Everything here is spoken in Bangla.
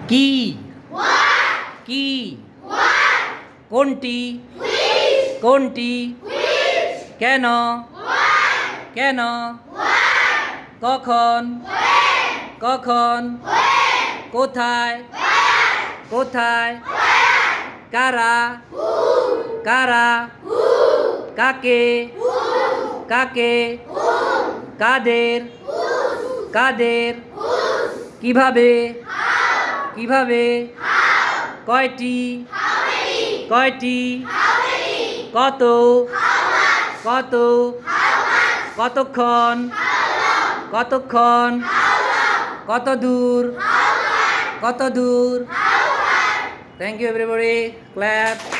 কি কি কোনটি কোনটি কেন কেন কখন কখন কোথায় কোথায় কারা কারা কাকে কাকে কাদের কাদের কিভাবে কিভাবে কয়টি কয়টি কত কত কতক্ষণ কতক্ষণ কত দূর কত দূর থ্যাংক ইউ এভরিবডি ক্ল্যাপ